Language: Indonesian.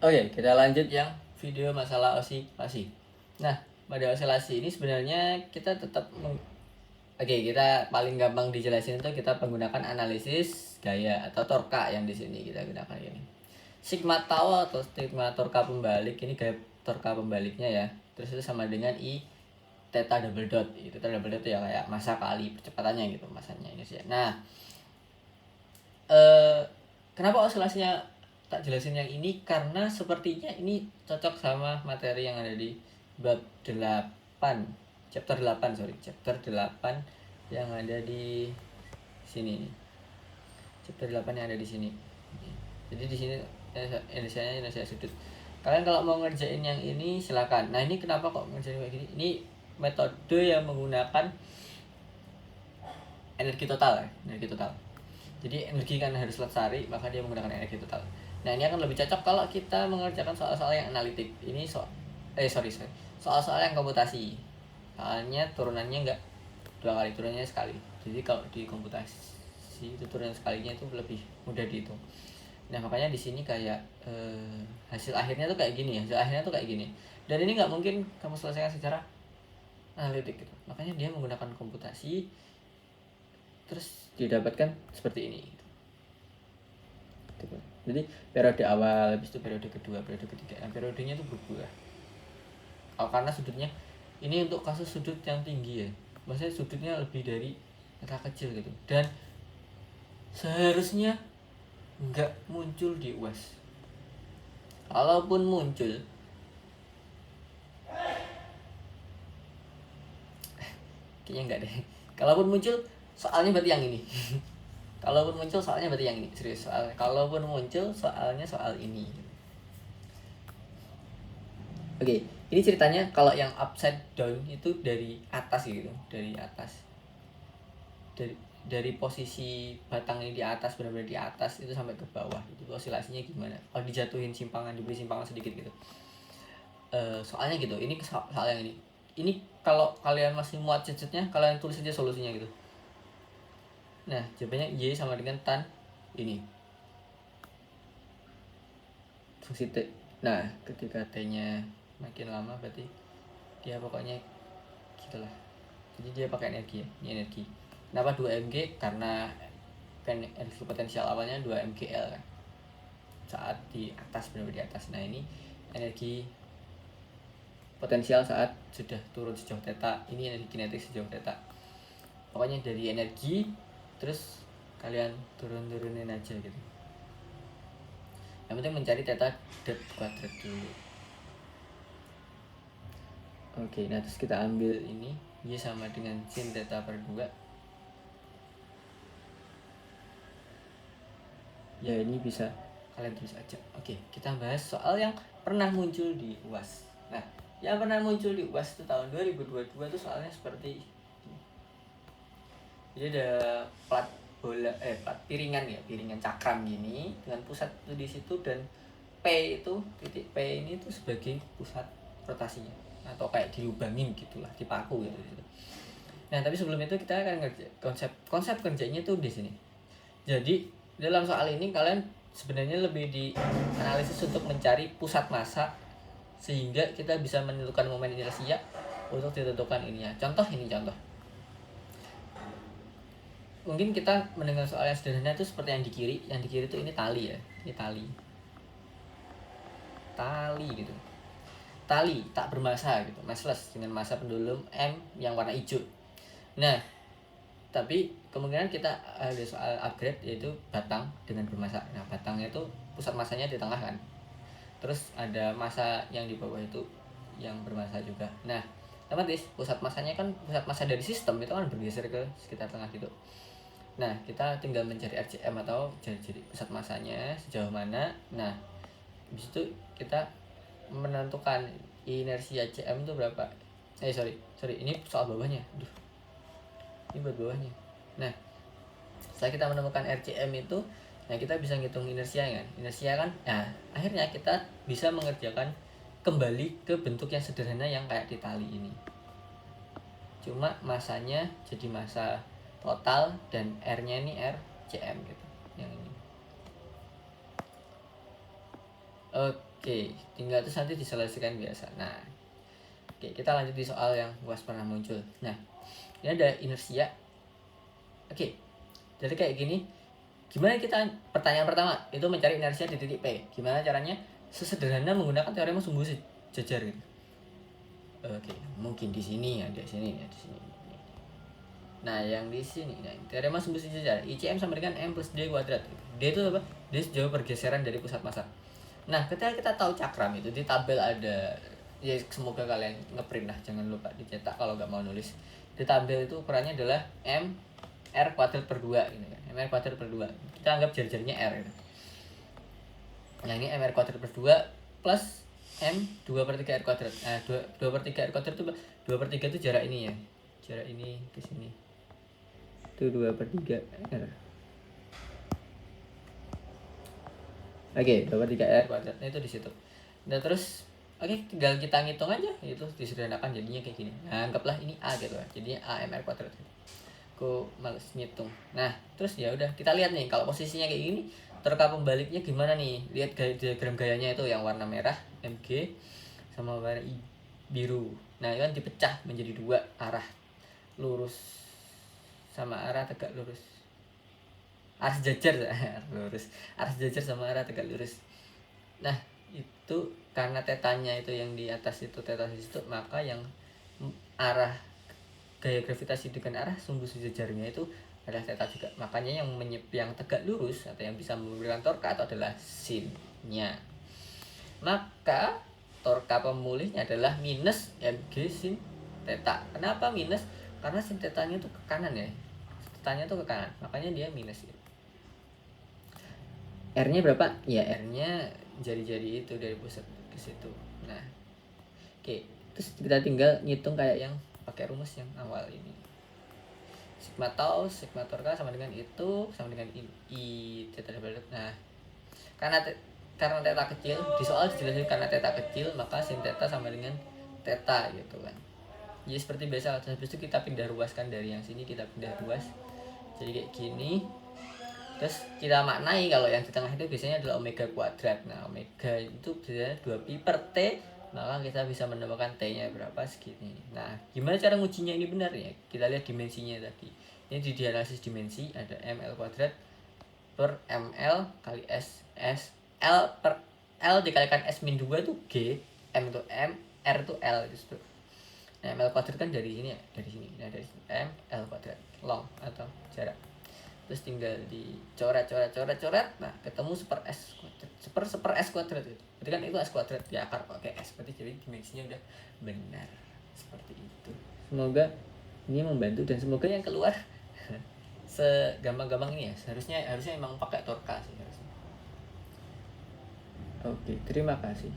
Oke, kita lanjut yang video masalah osilasi. Nah, pada osilasi ini sebenarnya kita tetap kita paling gampang dijelasin itu kita menggunakan analisis gaya atau torka yang di sini kita gunakan ini. Sigma tau atau sigma torka pembalik ini gaya torka pembaliknya ya. Terus itu sama dengan I theta double dot. Itu theta double dot ya kayak massa kali percepatannya gitu masanya ini sih. Nah, kenapa osilasinya tak jelasin yang ini karena sepertinya ini cocok sama materi yang ada di bab 8 chapter 8 chapter 8 yang ada di sini nih. Chapter 8 yang ada di sini. Jadi di sini Indonesia sudut. Kalian kalau mau ngerjain yang ini silakan. Nah, ini kenapa kok ngerjain kayak gini? Ini metode yang menggunakan energi total ya, energi total. Jadi energi kan harus lestari, maka dia menggunakan energi total. Nah, ini akan lebih cocok kalau kita mengerjakan soal-soal yang analitik. Ini soal-soal yang komputasi. Soalnya turunannya enggak dua kali, turunannya sekali. Jadi kalau di komputasi itu turunan sekalinya itu lebih mudah dihitung. Nah, makanya di sini kayak hasil akhirnya tuh kayak gini. Dan ini nggak mungkin kamu selesaikan secara analitik gitu. Makanya dia menggunakan komputasi terus didapatkan seperti ini gitu. Jadi periode awal, habis itu periode kedua, periode ketiga. Nah, periodenya itu berubah. Karena sudutnya ini untuk kasus sudut yang tinggi ya. Maksudnya sudutnya lebih dari angka kecil gitu. Dan seharusnya nggak muncul di UAS. Kalaupun muncul, kayaknya enggak deh. Kalaupun muncul, soalnya berarti yang ini. Kalaupun muncul soalnya berarti yang ini, serius. Kalaupun muncul soalnya soal ini. Oke, ini ceritanya kalau yang upside down itu dari atas gitu, dari atas. Dari posisi batang ini di atas, benar-benar di atas itu sampai ke bawah. Itu osilasinya gimana? Kalau dijatuhin simpangan, diberi simpangan sedikit gitu. Soalnya gitu, ini soal yang ini. Ini kalau kalian masih muat cecetnya, kalian tulis aja solusinya gitu. Nah, jawabannya Y sama dengan tan ini. Fungsi T. Nah, ketika T-nya makin lama berarti dia pokoknya gitulah. Jadi dia pakai energi ya, ini energi. Kenapa 2 mg? Karena kan energi potensial awalnya 2 mgl kan. Saat di atas, benar di atas. Nah, ini energi potensial saat sudah turun sejauh theta. Ini energi kinetik sejauh theta. Pokoknya dari energi terus kalian turunin aja gitu. Yang penting mencari theta dot kuadrat dulu. Oke, nah terus kita ambil ini Y sama dengan sin theta per 2. Ya, ini bisa kalian tulis aja. Oke, kita bahas soal yang pernah muncul di UAS. Nah, yang pernah muncul di UAS itu tahun 2022 itu soalnya seperti ini. Jadi ada plat piringan ya, piringan cakram gini dengan pusat itu di situ, dan P itu, titik P ini tuh sebagai pusat rotasinya, atau kayak dilubangin gitulah, dipaku gitu. Nah, tapi sebelum itu kita akan konsep kerjanya tuh di sini. Jadi dalam soal ini kalian sebenarnya lebih dianalisis untuk mencari pusat massa sehingga kita bisa menentukan momen inersia untuk ditentukan ininya. Contoh mungkin kita mendengar soal yang sederhana itu seperti yang di kiri. Yang di kiri itu ini tali ya, ini tali gitu. Tali tak bermassa gitu, massless dengan massa pendulum M yang warna hijau. Nah, tapi kemungkinan kita ada soal upgrade yaitu batang dengan bermassa. Nah, batangnya itu pusat massanya di tengah kan. Terus ada massa yang di bawah itu yang bermassa juga. Nah, otomatis pusat massa dari sistem itu kan bergeser ke sekitar tengah gitu. Nah, kita tinggal mencari RCM atau jadi pusat massanya sejauh mana. Nah, habis itu kita menentukan inersia CM itu berapa. Ini soal bawahnya. Ini buat bawahnya. Nah, setelah kita menemukan RCM itu, nah kita bisa ngitung inersia kan. Nah, akhirnya kita bisa mengerjakan kembali ke bentuk yang sederhana yang kayak di tali ini. Cuma masanya jadi massa total dan R-nya ini RCM gitu. Yang ini. Oke, tinggal terus nanti diselesaikan biasa. Nah, oke, kita lanjut di soal yang was pernah muncul. Nah, ini ada inersia. Oke, jadi kayak gini. Gimana kita, pertanyaan pertama itu mencari inersia di titik P. Gimana caranya? Sesederhana menggunakan teorema sumbu sejajar gitu. Oke, mungkin di sini ya, di sini ya, di sini. Nah, yang di sini, nah, teorema sumbu sejajar, ICM sama dengan M plus D kuadrat. D itu apa? D sejauh pergeseran dari pusat massa. Nah, ketika kita tahu cakram itu di tabel ada, ya semoga kalian ngeprint lah, jangan lupa dicetak kalau nggak mau nulis. Di tabel itu ukurannya adalah M R kuadrat per 2 gitu kan. M R kuadrat per 2. Kita anggap jari-jarinya R gitu. Nah, ini M R kuadrat per 2 plus M 2 per 3 R kuadrat. Nah, 2 per 3 R kuadrat itu 2 per 3 itu jarak ini ya. Jarak ini ke sini. Itu 2 per 3 R. Oke, 2 per 3 R kuadratnya itu di situ. Nah, terus oke, tinggal kita ngitung aja, itu disederhanakan jadinya kayak gini. Nah, anggaplah ini A gitu kan. Jadinya AMR kuadrat. Aku males ngitung. Nah, terus ya udah kita lihat nih kalau posisinya kayak gini, torka pembaliknya gimana nih? Lihat diagram gayanya itu yang warna merah MG sama warna biru. Nah, itu kan dipecah menjadi dua arah lurus sama arah tegak lurus. Arah sejajar lurus. Arah sejajar sama arah tegak lurus. Nah, itu karena tetanya itu yang di atas itu teta di situ, maka yang arah gaya gravitasi dengan arah sumbu sejajarnya itu adalah teta juga. Makanya yang tegak lurus atau yang bisa memberikan torka itu adalah sinnya. Maka torka pemulihnya adalah minus mg sin teta. Kenapa minus? Karena sin tetanya itu ke kanan ya. Tetanya itu ke kanan, makanya dia minus gitu. R-nya berapa? Ya, R-nya jari-jari itu dari pusat ke situ. Nah, oke. Terus kita tinggal ngitung kayak yang pakai rumus yang awal ini. Sigma tau, sigma torka sama dengan itu, sama dengan I theta double. Nah, karena theta kecil, di soal dijelasin karena theta kecil, maka sin theta sama dengan theta gitu kan. Jadi seperti biasa, habis itu kita pindah ruaskan dari yang sini, kita pindah ruas. Jadi kayak gini. Terus kita maknai kalau yang di tengah itu biasanya adalah omega kuadrat. Nah, omega itu biasanya 2pi per T, maka kita bisa menemukan T-nya berapa segini. Nah, gimana cara ngujinya ini benar ya? Kita lihat dimensinya tadi. Ini di dianalisis dimensi ada ml kuadrat per ml kali s l per l dikalikan s min 2 itu g, m itu m, r itu l gitu. Nah, ml kuadrat kan dari sini ya, dari sini. Nah, dari m l kuadrat long atau jarak. Terus tinggal dicoret. Nah, ketemu seper s kuadrat, seper s kuadrat gitu. Berarti kan itu s kuadrat di akar pakai s, berarti jadi dimensinya udah benar seperti itu. Semoga ini membantu dan semoga yang keluar segampang-gampang ini ya. Harusnya emang pakai torka sih harusnya. Oke, terima kasih.